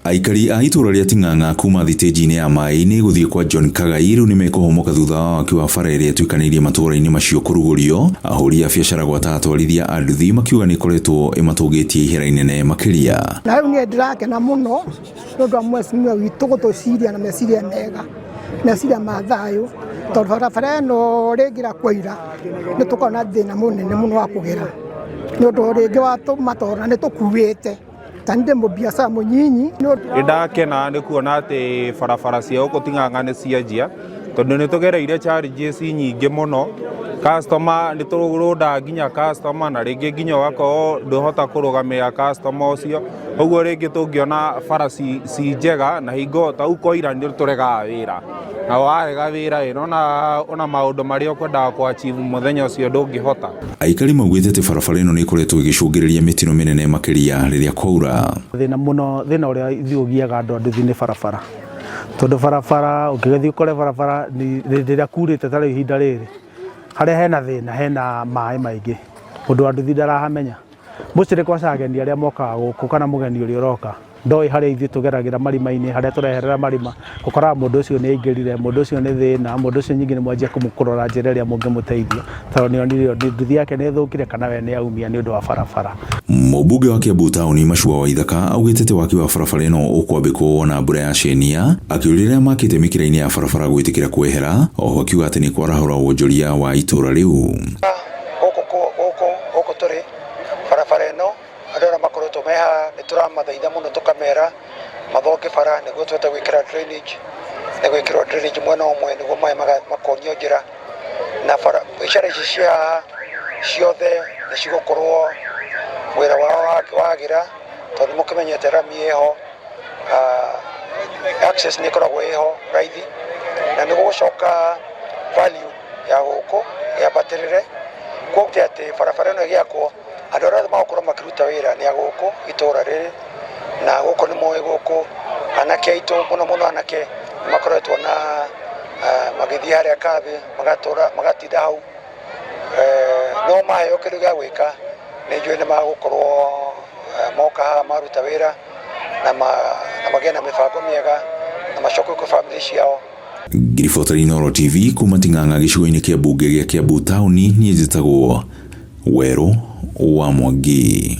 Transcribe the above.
Aikari a itura ria Ting'ang'a kuma thitĩnji-inĩ ya maĩ-inĩ gũthiĩ kwa John Kagai rĩu nĩmekũhomoka thutha wa waki wa bara ĩrĩa ĩtuĩkanĩirie matũũra-inĩ macio kũrugũrio. Ahũri a biacara gwata atwarithia a nduthi makiuga nĩkoretwo ĩmatũngĩtie ihera inene makĩria. Na rĩu niĩ ndĩrakena mũno nĩũndũ wa mweciria witũ gũtũciria na meciria mega, meciria ma thayũ, tondũ barabara ĩno rĩngĩra kwaira nĩtũkona thĩna mũnene mũno wa kũgera nĩũndũ rĩngĩ watũma tondũ nĩtũkuĩte tande mo biacara mũnyinyi. Ndakena nĩ kuona atĩ barabara cia gũkũ Ting'ang'a nĩ cianjia tondũ nĩtũgereire challenges nyingĩ mũno. Customer nĩtũrũnda nginya customer na rĩngĩ nginya ũgakorwo ndũhota kũrũgamĩrĩra customer ũcio, ũguo rĩngĩ tũngĩona bara ci njega na hingo ta ukoira nĩtũregaga wĩra na warega wĩra ona maũndũ marĩa ũkwendaga kũachieve mũthenya ũcio ndũngĩhota. Aikari maugĩte atĩ barabara ĩno nĩĩkoretwo ĩgĩcũngĩrĩria mĩtino mĩnene makĩria rĩrĩa kwaura. Thĩna ũrĩa ithuĩ ũgiaga andũ a nduthi nĩ barabara, tondũ barabara ũngĩgĩthiĩ ũkore barabara rĩrĩa kurĩte ta rĩu ihinda rĩrĩ harĩa hena thĩna, hena maĩ maingĩ, mũndũ wa nduthi ndarahamenya. Mũcirĩ kwa ageni arĩa mokaga gũkũ kana mũgeni ũrĩa ũroka ndoĩ harĩa ithuĩ tũgeragĩra marima-inĩ harĩa tũreherera marima, ũkoraga mũndũ ũcio nĩ aingĩrire, mũndũ ũcio nĩ thĩna, mũndũ ũcio nyingĩ nĩ mwanjia kũrora njĩra ĩrĩa mũngĩmũteithia tondũ nduthi yake nĩ thũkire kana we nĩ aumia nĩ ũndũ wa barabara. Mũmbunge wa Kiambu Taũni Machua Waithaka augĩte atĩ waki wa barabara ĩno ũkwambĩkwo na mbura ya cenia, akĩũria arĩa makĩte mĩkĩra-inĩ ya barabara gwĩtĩkĩra kwehera, oho akiuga atĩ nĩ kwarahũra wonjoria wa itũũra rĩu. Gũkũ tũrĩ barabara ĩno andũ arĩa makoretwo meha nĩtũramathaitha mũno tũkamera mathonge bara nĩguo tũhote gwĩkĩra drainage mwena ũmwe nĩguo maĩ makonio njĩra na biacara ici cia ciothe nĩ cigũkorwo wĩra wao wagĩra tondũ nĩmũkĩmenyete rami ĩho, access nĩ ĩkoragwo ĩho raithi na nĩgũgũcoka value ya gũkũ yambatĩrĩre kuoguo atĩ barabara ĩno ĩgĩakwo andũ arĩa magũkorwo makĩruta wĩra nĩ a gũkũ itũũra rĩrĩ na gũkũ nĩ moĩ gũkũ anake aitũ mũno anake makoretwo na magĩthiĩ harĩa kambĩ magatinda hau no maheo kĩndũ gĩa gwĩka nĩ njũĩ nĩ magũkorwo moka haha maruta wĩra na magĩe na mĩbango mĩega na macoke kwĩ bamĩrĩ ciao. Ngiribota Inooro TV kuma Ting'ang'a gĩcigo-inĩ kĩa mbunge gĩa Kiambu Taũni, niĩ njĩtagwo Werũ wa Mwangi.